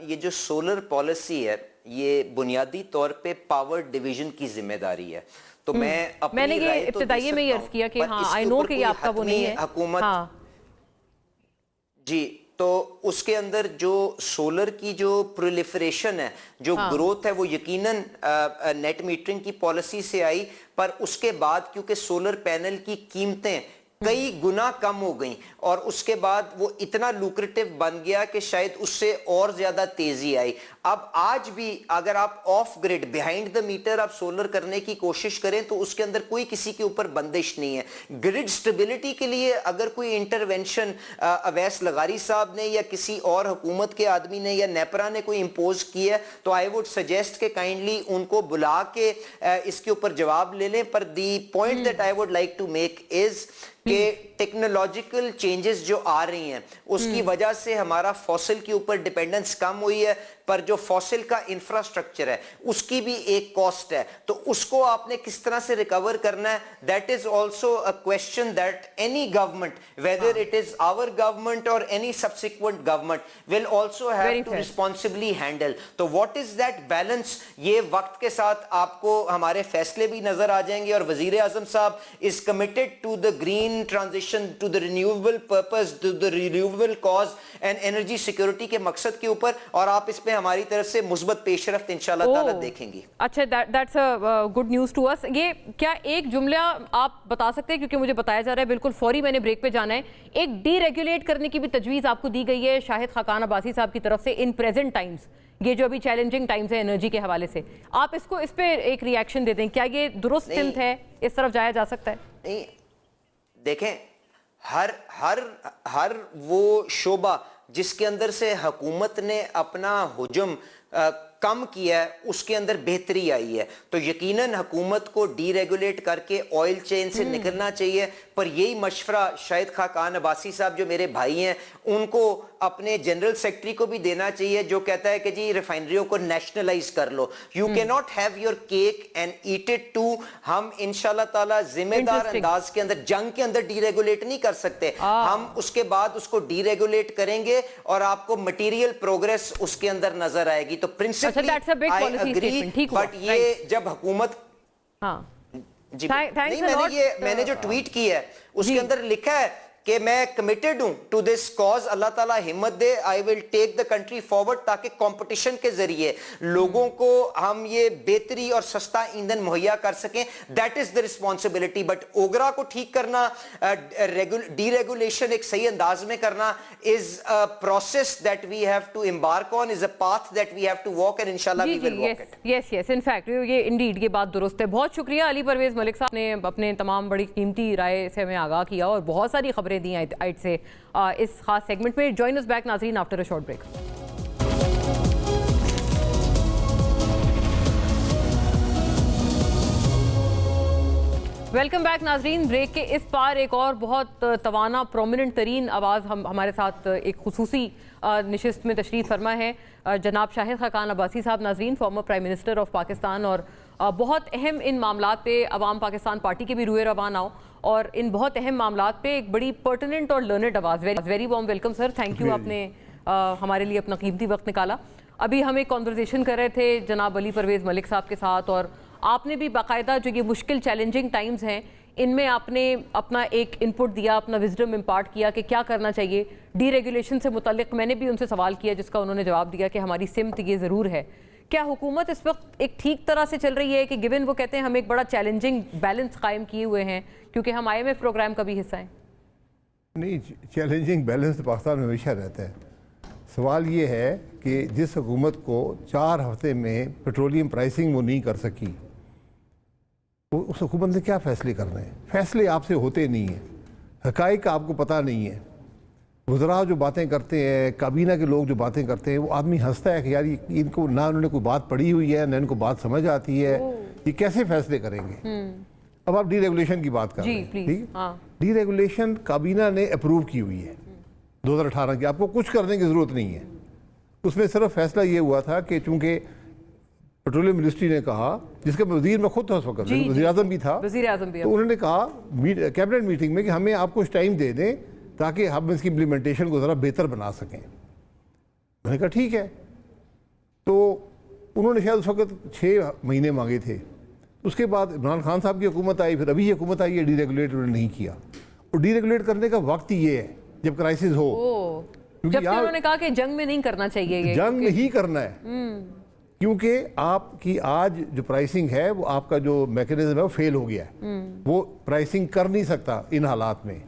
ये जो सोलर पॉलिसी है ये बुनियादी तौर पे पावर डिवीजन की जिम्मेदारी है। तो मैंने ये इब्तिदाई में ये अर्ज किया कि हाँ आई नो कि ये आपका वो नहीं है हुकूमत। हाँ जी, तो उसके अंदर जो सोलर की जो प्रोलिफरेशन है, जो ग्रोथ है, वो यकीनन नेट मीटरिंग की पॉलिसी से आई, पर उसके बाद क्योंकि सोलर पैनल की कीमतें कई गुना कम हो गई और उसके बाद वो इतना लुक्रेटिव बन गया कि शायद उससे और ज्यादा तेजी आई। अब आज भी अगर आप off grid behind the meter आप सोलर करने की कोशिश करें तो उसके अंदर कोई किसी के ऊपर बंदिश नहीं है। ग्रिड स्टेबिलिटी के लिए अगर कोई इंटरवेंशन अवैस लगारी साहब ने या किसी और हुकूमत के आदमी ने या नेपरा ने कोई इम्पोज किया है तो आई वुड सजेस्ट के काइंडली उनको बुला के इसके ऊपर जवाब ले लें। पर the point that I would like to make is कि टेक्नोलॉजिकल चेंजेस जो आ रही हैं उसकी वजह से हमारा फॉसिल के ऊपर डिपेंडेंस कम हुई है, पर जो फॉसिल का इंफ्रास्ट्रक्चर है उसकी भी एक कॉस्ट है, तो उसको आपने किस तरह से रिकवर करना है, that is also a question that any government, whether it is our government और any subsequent government, will also have to responsibly handle. तो व्हाट इज दैट बैलेंस, ये वक्त के साथ आपको हमारे फैसले भी नजर आ जाएंगे। और वजीर आजम साहब is committed to the green transition, to the renewable purpose, to the renewable cause and energy security के मकसद के ऊपर, और आप इस पे हमारी तरफ से मुस्बत पेशरफ्त इंशाल्लाह ताला देखेंगी। अच्छा, that's a good news to us. ये क्या एक जुमला आप बता सकते हैं, क्योंकि मुझे बताया जा रहा है बिल्कुल फौरी मैंने ब्रेक पे जाना है, एक डीरेगुलेट करने की भी तजवीज़ आपको दी गई है शाहिद खाकान अब्बासी साहब की तरफ से इन प्रेजेंट टाइम्स, ये जो अभी चैलेंजिंग टाइम्स है एनर्जी के हवाले से, आप इसको इस पे एक रिएक्शन दे दें, क्या ये दुरुस्त सिमत है, इस तरफ जाया जा सकता है? नहीं, देखें, हर वो शोबा जिसके अंदर से हुकूमत ने अपना हुजूम कम किया है उसके अंदर बेहतरी आई है, तो यकीनन हुकूमत को डीरेगुलेट करके ऑयल चेन से निकलना चाहिए। पर यही मशवरा शाहिद खाकान अब्बासी साहब जो मेरे भाई हैं उनको अपने जनरल सेक्रेटरी को भी देना चाहिए, जो कहता है कि जी रिफाइनरियों को नेशनलाइज कर लो। You can not have your cake and eat it too. हम इंशाल्लाह ताला जिम्मेदार अंदाज के अंदर जंग के अंदर डीरेगुलेट नहीं कर सकते, हम उसके बाद उसको डीरेगुलेट करेंगे और आपको मटीरियल प्रोग्रेस उसके अंदर नजर आएगी। तो प्रिंसिपली आई एग्री, बट ये जब हुकूमत जी नहीं, मैंने जो ट्वीट की है उसके अंदर लिखा है कि मैं कमिटेड हूं टू दिस कॉज, अल्लाह ताला हिम्मत दे, I will take the country forward, ताकि कंपटीशन के जरिए लोगों को हम ये बेहतरी और सस्ता ईंधन मुहैया कर सकें। That is the responsibility. But OGRA को ठीक करना, डीरेगुलेशन एक सही अंदाज में करना is a process that we have to embark on, is a path that we have to walk, and इंशाल्लाह we will walk it. Yes, in fact ये इंडीड ये बात दुरुस्त है। बहुत शुक्रिया अली परवेज मलिक साहब ने अपने तमाम बड़ी कीमती राय से हमें आगाह किया और बहुत सारी खबरें दी आइट से इस खास सेगमेंट में। जॉइन अस बैक नाज़रीन after a short break. Welcome back नाज़रीन। ब्रेक के इस पार एक और बहुत तवाना प्रोमिनेंट तरीन आवाज़ हमारे साथ एक खुसूसी नशिस्त में तशरीफ़ फरमा है जनाब शाहिद खाकान अब्बासी साहब नाज़रीन, former prime minister of Pakistan, और बहुत अहम इन मामलात पे अवाम पाकिस्तान पार्टी के भी रूए रवाना हो और इन बहुत अहम मामलात पे एक बड़ी पर्टिनेंट और लर्नेड आवाज़। Very warm welcome sir, thank you, आपने हमारे लिए अपना कीमती वक्त निकाला। अभी हम एक कॉन्वर्जेसन कर रहे थे जनाब अली परवेज़ मलिक साहब के साथ, और आपने भी बाकायदा जो ये मुश्किल चैलेंजिंग टाइम्स हैं इनमें आपने अपना एक इनपुट दिया, अपना विजडम इम्पार्ट किया कि क्या करना चाहिए। डीरेगुलेशन से मुतल्लिक मैंने भी उनसे सवाल किया जिसका उन्होंने जवाब दिया कि हमारी सिमत ये ज़रूर है। क्या हुकूमत इस वक्त एक ठीक तरह से चल रही है कि गिवन वो कहते हैं हम एक बड़ा चैलेंजिंग बैलेंस कायम किए हुए हैं क्योंकि हम IMF प्रोग्राम का भी हिस्सा हैं? नहीं, चैलेंजिंग बैलेंस तो पाकिस्तान में हमेशा रहता है। सवाल ये है कि जिस हुकूमत को 4 हफ्ते में पेट्रोलियम प्राइसिंग वो नहीं कर सकी, उस हुकूमत ने क्या फ़ैसले करने हैं? फ़ैसले आपसे होते नहीं हैं, हक़ाइक़ का आपको पता नहीं है। वज़रा जो बातें करते हैं, काबीना के लोग जो बातें करते हैं, वो आदमी हंसता है कि यार इनको ना उन्होंने कोई बात पढ़ी हुई है, ना इनको बात समझ आती है, ये कैसे फ़ैसले करेंगे। अब आप डीरेगुलेशन की बात कर रहे हैं, ठीक है? डीरेगुलेशन काबीना ने अप्रूव की हुई है 2018 की, आपको कुछ करने की ज़रूरत नहीं है। उसमें सिर्फ फैसला ये हुआ था कि चूँकि पेट्रोलियम मिनिस्ट्री ने कहा, जिसका वज़ीर मैं खुद था उस वक्त, वज़ीर आज़म भी था, तो उन्होंने कहा कैबिनेट मीटिंग में कि हमें आप कुछ टाइम दे दें ताकि हम इसकी इम्प्लीमेंटेशन को ज़रा बेहतर बना सकें। मैंने कहा ठीक है। तो उन्होंने शायद उस वक्त 6 महीने मांगे थे। उसके बाद इमरान खान साहब की हुकूमत आई, फिर अभी ये हुकूमत आई है, डीरेगुलेट उन्होंने नहीं किया। और डीरेगुलेट करने का वक्त ये है जब क्राइसिस हो, क्योंकि उन्होंने कहा कि जंग में नहीं करना चाहिए, ये जंग नहीं करना है, क्योंकि आपकी आज जो प्राइसिंग है वो आपका जो मैकेनिज्म है वो फेल हो गया है। वो प्राइसिंग कर नहीं सकता इन हालात में,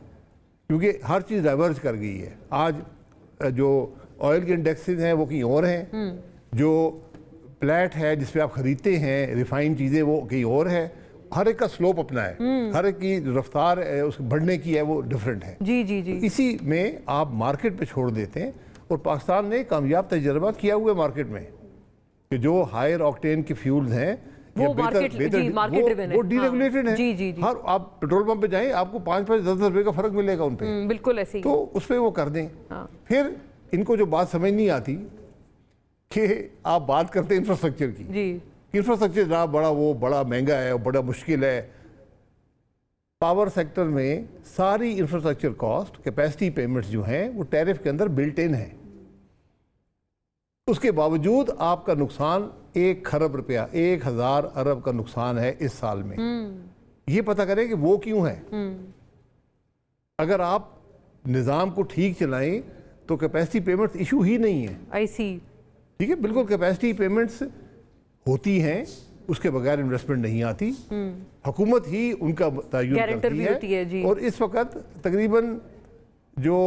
क्योंकि हर चीज़ डाइवर्ज कर गई है। आज जो ऑयल के इंडेक्सेस हैं वो कहीं और हैं, जो प्लेट है जिस पे आप ख़रीदते हैं रिफाइंड चीज़ें वो कहीं और है। हर एक का स्लोप अपना है, हर एक की रफ्तार उसके बढ़ने की है वो डिफरेंट है। जी जी जी। इसी में आप मार्केट पे छोड़ देते हैं, और पाकिस्तान ने कामयाब तजर्बा किया हुआ मार्केट में कि जो हायर ऑक्टेन के फ्यूल्स हैं वो मार्केट ड्रिवन है, वो डीरेगुलेटेड है। जी जी जी। हर आप पेट्रोल पंप पे जाएं आपको 5-10 रुपए का फर्क मिलेगा उन पे। बिल्कुल ऐसे ही। तो उस पर वो कर दें। फिर इनको जो बात समझ नहीं आती कि आप बात करते हैं इंफ्रास्ट्रक्चर की जी, इंफ्रास्ट्रक्चर जहाँ बड़ा महंगा है और बड़ा मुश्किल है। पावर सेक्टर में सारी इंफ्रास्ट्रक्चर कॉस्ट, कैपेसिटी पेमेंट्स जो हैं वो टैरिफ के अंदर बिल्ट इन है। उसके बावजूद आपका नुकसान 1 खरब रुपया, 1000 अरब का नुकसान है इस साल में। ये पता करें कि वो क्यों है। अगर आप निज़ाम को ठीक चलाएं तो कैपेसिटी पेमेंट्स इशू ही नहीं है। आई सी, ठीक है, बिल्कुल कैपेसिटी पेमेंट्स होती हैं, उसके बगैर इन्वेस्टमेंट नहीं आती। हुकूमत ही उनका तयन करती है। और इस वक्त तकरीबन जो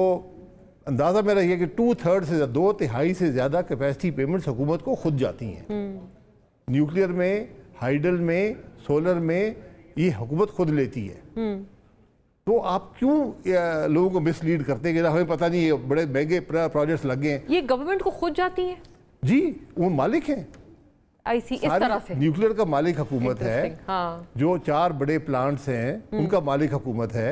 अंदाज़ा मेरा ये कि 2/3 से 2/3 से ज़्यादा कैपेसिटी पेमेंट्स हुकूमत को खुद जाती हैं। न्यूक्लियर में, हाइडल में, सोलर में ये हुकूमत खुद लेती है। तो आप क्यों लोगों को मिसलीड करते हैं कि हमें पता नहीं है बड़े महंगे प्रोजेक्ट्स लगे हैं। ये गवर्नमेंट को खुद जाती है जी, वो मालिक हैं। इस तरह से न्यूक्लियर का मालिक हुकूमत है। हाँ। हैं। 4 बड़े प्लांट्स हैं उनका मालिक हुकूमत है।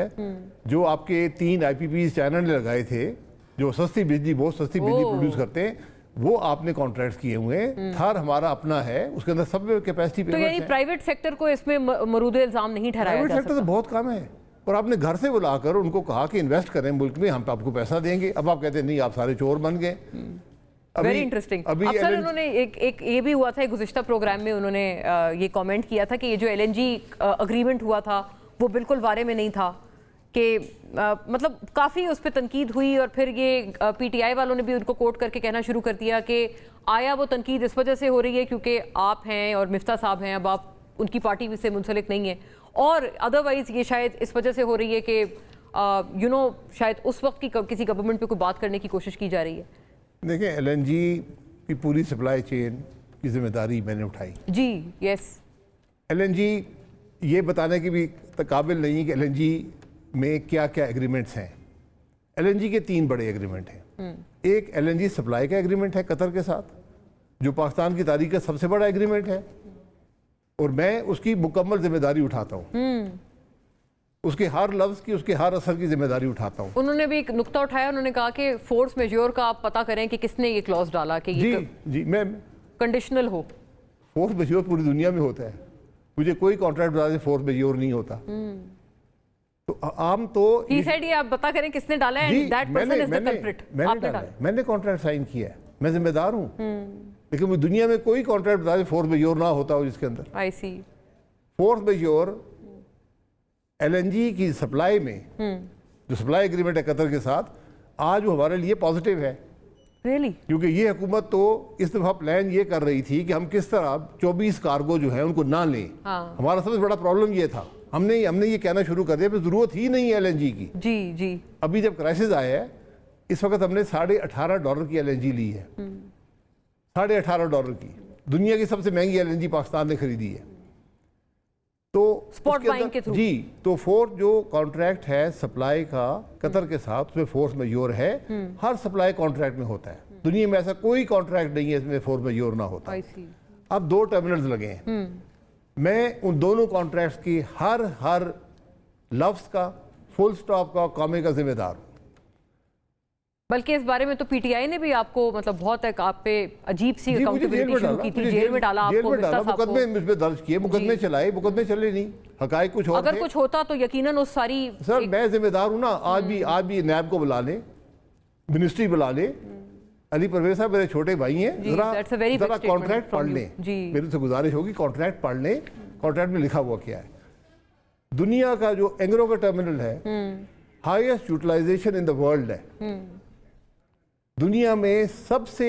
जो आपके 3 IPPs चाइना ने लगाए थे, जो बहुत सस्ती बिजली प्रोड्यूस करते हैं, वो आपने कॉन्ट्रैक्ट किए हुए हैं। थार हमारा अपना है, उसके अंदर सब कैपेसिटी तो यानी प्राइवेट सेक्टर को इसमें मरूद इल्जाम नहीं ठहराया जा सकता। प्राइवेट सेक्टर तो बहुत कम है, और आपने घर से बुलाकर उनको कहा कि इन्वेस्ट करें मुल्क में, हम आपको पैसा देंगे। अब आप कहते हैं नहीं, आप सारे चोर बन गए। Very interesting. सर उन्होंने एक ये भी हुआ था, गुज़िश्ता प्रोग्राम में उन्होंने ये कमेंट किया था कि ये जो LNG अग्रीमेंट हुआ था वो बिल्कुल वारे में नहीं था, कि मतलब काफ़ी उस पर तनकीद हुई। और फिर ये PTI वालों ने भी उनको कोट करके कहना शुरू कर दिया कि आया वो तनकीद इस वजह से हो रही है क्योंकि आप हैं और मिफ्ता साहब हैं, अब आप उनकी पार्टी से मुंसलिक नहीं है, और अदरवाइज़ ये शायद इस वजह से हो रही है कि शायद उस वक्त की किसी गवर्नमेंट पे कोई बात करने की कोशिश की जा रही है। देखिए, LNG की पूरी सप्लाई चेन की जिम्मेदारी मैंने उठाई जी। यस, LNG ये बताने की भी काबिल नहीं है कि LNG में क्या क्या एग्रीमेंट्स हैं। LNG के 3 बड़े एग्रीमेंट हैं। एक LNG सप्लाई का एग्रीमेंट है कतर के साथ, जो पाकिस्तान की तारीख का सबसे बड़ा एग्रीमेंट है, और मैं उसकी मुकम्मल जिम्मेदारी उठाता हूँ। उसके हर लफ्ज़ की, उसके हर असर की जिम्मेदारी उठाता हूँ। उन्होंने भी एक नुक्ता उठाया, उन्होंने कहा कि फोर्स मेजोर का आप पता करें कि किसने ये क्लॉज डाला कि ये जी मैं कंडीशनल हो। फोर्स मेजोर पूरी दुनिया में होता है, मुझे कोई कॉन्ट्रैक्ट बता दे फोर्स मेजोर नहीं होता। तो आम तो he said ये आप पता करें किसने डाला है, and that person is the culprit। आपने डाला, मैंने कॉन्ट्रैक्ट साइन किया है, मैं जिम्मेदार हूँ। लेकिन वो दुनिया में कोई कॉन्ट्रैक्ट बता दे फोर्स मेजोर ना होता हो जिसके अंदर। आई सी। फोर्स मेजोर LNG की सप्लाई में जो सप्लाई एग्रीमेंट है कतर के साथ, आज वो हमारे लिए पॉजिटिव है। Really? क्योंकि ये हुकूमत तो इस दफ़ा प्लान ये कर रही थी कि हम किस तरह 24 कार्गो जो है उनको ना लें। हमारा सबसे बड़ा प्रॉब्लम ये था, हमने ये कहना शुरू कर दिया कि ज़रूरत ही नहीं है LNG की। जी जी। अभी जब क्राइसिस आया है, इस वक्त हमने $18.5 की LNG ली है। $18.5 की, दुनिया की सबसे महंगी LNG पाकिस्तान ने खरीदी है। तो स्पॉट उसके बाइंग अंदर- के थ्रू जी, तो फोर्स जो कॉन्ट्रैक्ट है सप्लाई का कतर के साथ, उसमें फोर्स मेजोर है। हर सप्लाई कॉन्ट्रैक्ट में होता है, दुनिया में ऐसा कोई कॉन्ट्रैक्ट नहीं है इसमें फोर्स मेजोर ना होता। आई सी। अब 2 टर्मिनल्स लगे हैं, मैं उन दोनों कॉन्ट्रैक्ट्स की हर लफ्ज का, फुल स्टॉप का, कॉमे का जिम्मेदार हूँ। बल्कि इस बारे में तो पीटीआई ने भी आपको मतलब बहुत एक आप पे अजीब सी जी, मुझे अकाउंटेबिलिटी शुरू की थी, जेल में डाला आपको, मिफ्ता साहब को। मुकदमे मुझ पे दर्ज किए, मुकदमे चलाए, मुकदमे चले नहीं, हकायक कुछ और अगर थे। कुछ होता तो यकीनन उस सारी सर मैं जिम्मेदार हूँ ना। आज भी नैब को बुला ले, मिनिस्ट्री बुला ले। अली परवेज साहब मेरे छोटे भाई हैं, जी, that's a very big जरा statement कॉन्ट्रैक्ट from पढ़ you. लें। जी। मेरे से गुजारिश होगी कॉन्ट्रैक्ट पढ़ लें, कॉन्ट्रैक्ट में लिखा हुआ क्या है। दुनिया का जो एंग्रो का टर्मिनल है, highest utilisation in the world है, दुनिया में सबसे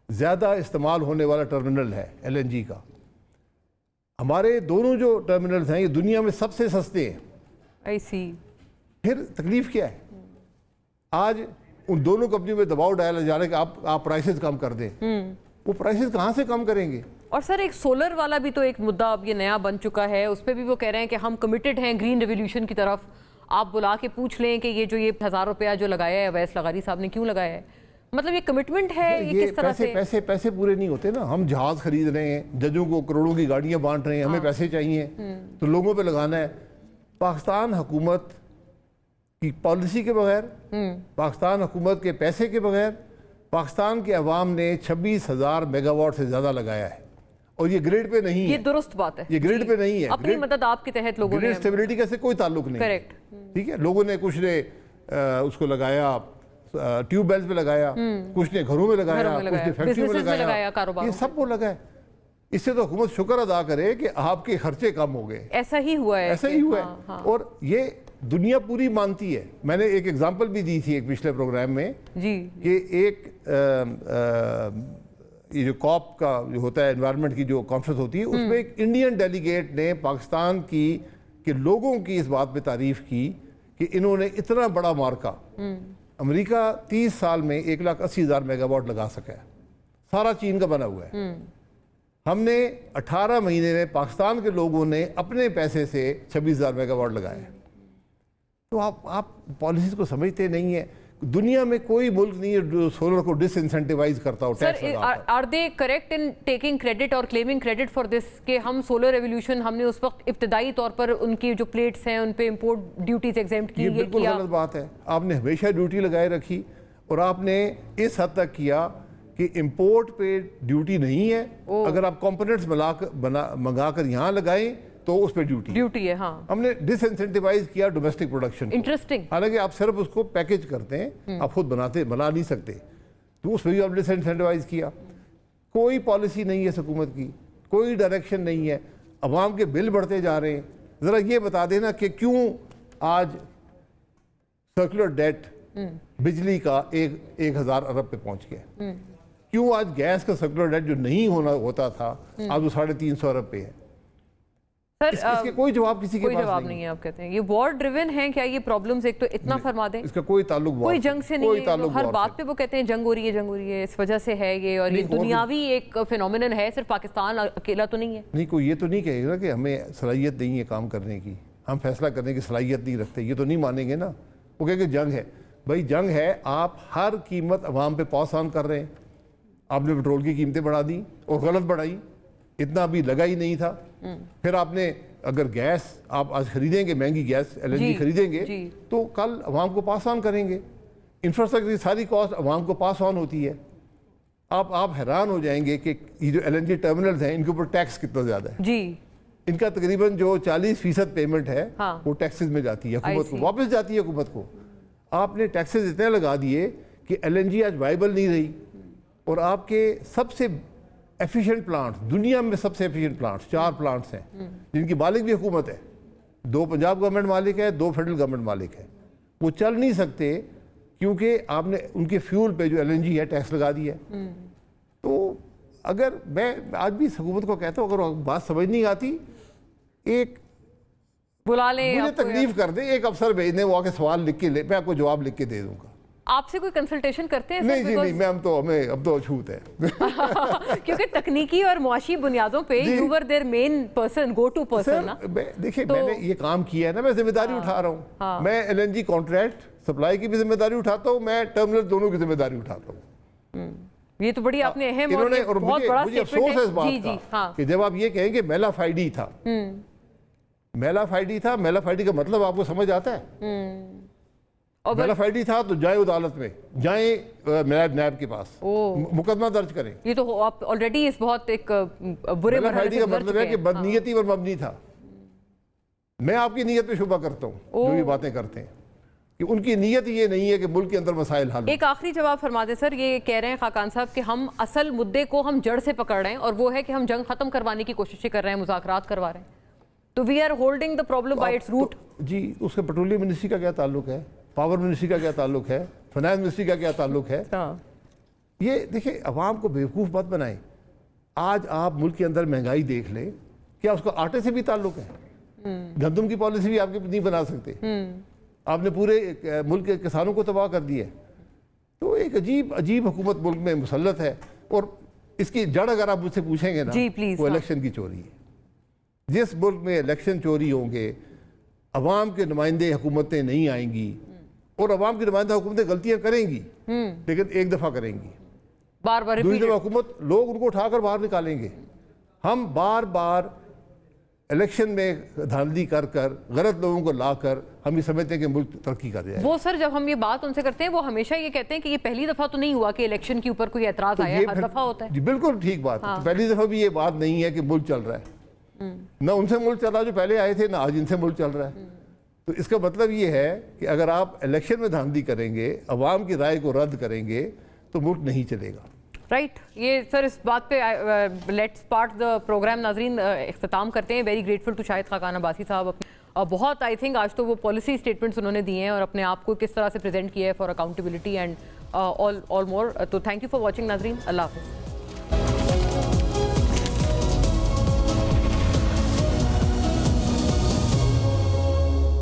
ज्यादा इस्तेमाल होने वाला टर्मिनल है एलएनजी का। हमारे दोनों जो टर्मिनल्स हैं ये दुनिया में सबसे सस्ते हैं। आई सी। फिर तकलीफ क्या है? आज उन दोनों कंपनी में दबाव डाला जा रहा है कि आप प्राइसेस कम कर दें। वो प्राइसेस कहाँ से कम करेंगे? और सर एक सोलर वाला भी तो एक मुद्दा अब ये नया बन चुका है, उस पर भी वो कह रहे हैं कि हम कमिटेड हैं ग्रीन रेवोल्यूशन की तरफ। आप बुला के पूछ लें कि ये 1000 रुपया जो लगाया है अवैस लगारी साहब ने क्यों लगाया है, मतलब ये कमिटमेंट है, ये किस तरह से? पैसे पूरे नहीं होते ना। हम जहाज खरीद रहे हैं, जजों को करोड़ों की गाड़ियां बांट रहे हैं, हमें पैसे चाहिए तो लोगों पे लगाना है। पाकिस्तान हुकूमत की पॉलिसी के बगैर, पाकिस्तान हुकूमत के पैसे के बगैर, पाकिस्तान के अवाम ने 26,000 मेगावाट से ज्यादा लगाया है और ये ग्रिड पे नहीं ये है। दुरुस्त बात है, ये ग्रिड पे नहीं है। अपनी मदद आपके तहत लोगों ने, ग्रिड स्टेबिलिटी का से कोई ताल्लुक नहीं। करेक्ट। ठीक है, लोगों ने कुछ ने उसको लगाया, ट्यूबवेल्स पे लगाया, कुछ ने घरों में लगाया, कुछ ने फैक्ट्री में लगाया, कारोबार ये सब वो लगा है। इससे तो हुकूमत शुक्र अदा करे कि आपके खर्चे कम हो गए। ऐसा ही हुआ है, ऐसा ही हुआ है। और ये दुनिया पूरी मानती है। मैंने एक एग्जांपल भी दी थी एक पिछले प्रोग्राम में जी कि एक ये जो कॉप का जो होता है एनवायरनमेंट की जो कॉन्फ्रेंस होती है, उसमें एक इंडियन डेलीगेट ने पाकिस्तान की के लोगों की इस बात पे तारीफ की कि इन्होंने इतना बड़ा मार्का, अमेरिका 30 साल में 1,80,000 मेगावाट लगा सका है, सारा चीन का बना हुआ है। हमने 18 महीने में पाकिस्तान के लोगों ने अपने पैसे से 26,000 मेगावाट लगाए हैं। तो आप पॉलिसीज को समझते नहीं है। दुनिया में कोई मुल्क नहीं है जो सोलर को डिसइंसेंटिवाइज करता हो, टैक्स लगाता हो। Are they correct in taking credit और क्लेमिंग क्रेडिट फॉर दिस कि हम सोलर रेवोल्यूशन हमने उस वक्त इब्तदाई तौर पर उनकी जो प्लेट्स हैं उन पे इंपोर्ट ड्यूटीज एग्जेम्प्ट की, ये बिल्कुल गलत बात है। आपने हमेशा ड्यूटी लगाए रखी और आपने इस हद तक किया कि इंपोर्ट पे ड्यूटी नहीं है। अगर आप कंपोनेंट्स मंगा कर यहाँ लगाएं तो उस पर ड्यूटी है। हाँ, हमने डिसइंसेंटिवाइज किया डोमेस्टिक प्रोडक्शन। इंटरेस्टिंग। हालांकि आप सिर्फ उसको पैकेज करते हैं, आप खुद बना नहीं सकते, तो उस पर भी आप डिसइंसेंटिवाइज किया। कोई पॉलिसी नहीं है हुकूमत की, कोई डायरेक्शन नहीं है, अवाम के बिल बढ़ते जा रहे हैं। ज़रा ये बता देना कि क्यों आज सर्कुलर डेट बिजली का 1,000 अरब पे पहुंच गया? क्यों आज गैस का सर्कुलर डेट जो नहीं होता था आज वो 350 अरब पे है? सर इसके कोई जवाब किसी के पास जवाब नहीं है। आप कहते हैं ये वॉर ड्रिवन है क्या ये प्रॉब्लम्स? एक तो इतना फरमा दें, इसका कोई ताल्लुक कोई जंग से नहीं है। हर बात पे वो कहते हैं जंग हो रही है, इस वजह से है ये, और ये दुनियावी एक फिनोमिनन है, सिर्फ पाकिस्तान अकेला तो नहीं है। नहीं, कोई ये तो नहीं कहेगा कि हमें सलाहियत नहीं है काम करने की, हम फैसला करने की सलाहियत नहीं रखते, ये तो नहीं मानेंगे ना। वो कहेंगे जंग है। भाई जंग है, आप हर कीमत अवाम पे पास ऑन कर रहे हैं। आपने पेट्रोल की कीमतें बढ़ा दी और गलत बढ़ाई, इतना अभी लगा ही नहीं था। फिर आपने अगर गैस आप आज खरीदेंगे, महंगी गैस एलएनजी खरीदेंगे तो कल अवाम को पास ऑन करेंगे। इंफ्रास्ट्रक्चर की सारी कॉस्ट अवाम को पास ऑन होती है। आप हैरान हो जाएंगे कि ये जो एलएनजी टर्मिनल्स हैं इनके ऊपर टैक्स कितना ज़्यादा है जी। इनका तकरीबन जो 40% पेमेंट है वो टैक्सेस में जाती है हुकूमत को, वापस जाती है हुकूमत को। आपने टैक्सेस इतने लगा दिए कि एलएनजी आज वाइबल नहीं रही और आपके सबसे एफिशिएंट प्लांट्स, दुनिया में सबसे एफिशिएंट प्लांट्स 4 प्लांट्स हैं जिनकी मालिक भी हुकूमत है। 2 पंजाब गवर्नमेंट मालिक है, 2 फेडरल गवर्नमेंट मालिक है। वो चल नहीं सकते क्योंकि आपने उनके फ्यूल पे जो एलएनजी है टैक्स लगा दिया है। तो अगर मैं आज भी हुकूमत को कहता हूँ, अगर बात समझ नहीं आती एक बुला ले, मुझे तकलीफ कर दे, एक अफसर भेज दे, वो आके सवाल लिख के ले, मैं आपको जवाब लिख के दे दूंगा। آپ سے کوئی کنسلٹیشن کرتے ہیں سر؟ نہیں جی نہیں، میں اب تو چھوٹ ہے کیونکہ تکنیکی اور معاشی بنیادوں پہ you were their main person, go to person نا. دیکھیں میں نے یہ کام کیا ہے نا، میں ذمہ داری اٹھا رہا ہوں. میں LNG کانٹریکٹ سپلائی کی بھی ذمہ داری اٹھاتا ہوں، میں ٹرمینل دونوں کی ذمہ داری اٹھاتا ہوں. یہ تو بڑی آپ نے اہم اور بہت بڑا مجھے افسوس ہے اس بات کا کہ جب آپ یہ کہیں کہ میلا فائڈی تھا، میلا فائڈی تھا، میلا فائڈی کا مطلب آپ کو سمجھ آتا ہے؟ میلا فائڈی تھا تو جائیں عدالت میں، جائیں نیب کے پاس مقدمہ درج کریں. یہ تو آپ آلریڈی اس بہت ایک برے میلا فائڈی کا مطلب ہے کہ بدنیتی پر مبنی تھا. میں آپ کی نیت پہ شبہ کرتا ہوں جو یہ باتیں کرتے ہیں، کہ ان کی نیت یہ نہیں ہے کہ ملک کے اندر مسائل حل. ایک آخری جواب فرما دیں سر. یہ کہہ رہے ہیں خاقان صاحب کہ ہم اصل مدے کو ہم جڑ سے پکڑ رہے ہیں، اور وہ ہے کہ ہم جنگ ختم کروانے کی کوششیں کر رہے ہیں، مذاکرات کروا رہے ہیں. تو we are holding the problem by its root. جی اس کے پیٹرولیم منسٹری کا کیا تعلق ہے، پاور منسٹری کا کیا تعلق ہے، فائنانس منسٹری کا کیا تعلق ہے؟ یہ دیکھیں عوام کو بیوقوف مت بنائیں. آج آپ ملک کے اندر مہنگائی دیکھ لیں، کیا اس کو آٹے سے بھی تعلق ہے؟ گندم کی پالیسی بھی آپ کے نہیں بنا سکتے. آپ نے پورے ملک کے کسانوں کو تباہ کر دیا ہے. تو ایک عجیب حکومت ملک میں مسلط ہے، اور اس کی جڑ اگر آپ مجھ سے پوچھیں گے نا، وہ الیکشن کی چوری ہے. جس ملک میں الیکشن چوری ہوں گے، عوام کے نمائندے حکومتیں نہیں آئیں گی، اور عوام کی نمائندہ حکومتیں غلطیاں کریں گی لیکن ایک دفعہ کریں گی، بار بار دوسری دفعہ حکومت لوگ ان کو اٹھا کر باہر نکالیں گے. ہم بار بار الیکشن میں دھاندلی کر کر غلط لوگوں کو لا کر ہم یہ سمجھتے ہیں کہ ملک ترقی کر جائے. وہ سر جب ہم یہ بات ان سے کرتے ہیں وہ ہمیشہ یہ کہتے ہیں کہ یہ پہلی دفعہ تو نہیں ہوا کہ الیکشن کے اوپر کوئی اعتراض آیا ہے، ہر دفعہ ہوتا ہے. جی بالکل ٹھیک بات ہے. پہلی دفعہ بھی یہ بات نہیں ہے کہ ملک چل رہا ہے، نہ ان سے ملک چل رہا جو پہلے آئے تھے، نہ آج ان سے ملک چل رہا ہے. تو اس کا مطلب یہ ہے کہ اگر آپ الیکشن میں دھاندلی کریں گے، عوام کی رائے کو رد کریں گے، تو ملک نہیں چلے گا. رائٹ. یہ سر اس بات پہ لیٹس پارٹ دا پروگرام. ناظرین اختتام کرتے ہیں. Very grateful to Shahid Khaqan Abbasi صاحب. بہت آئی تھنک آج تو وہ پالیسی اسٹیٹمنٹس انہوں نے دیے ہیں اور اپنے آپ کو کس طرح سے پریزنٹ کیا ہے فار اکاؤنٹیبلٹی اینڈ آل مور. تو تھینک یو فار واچنگ ناظرین. اللہ حافظ.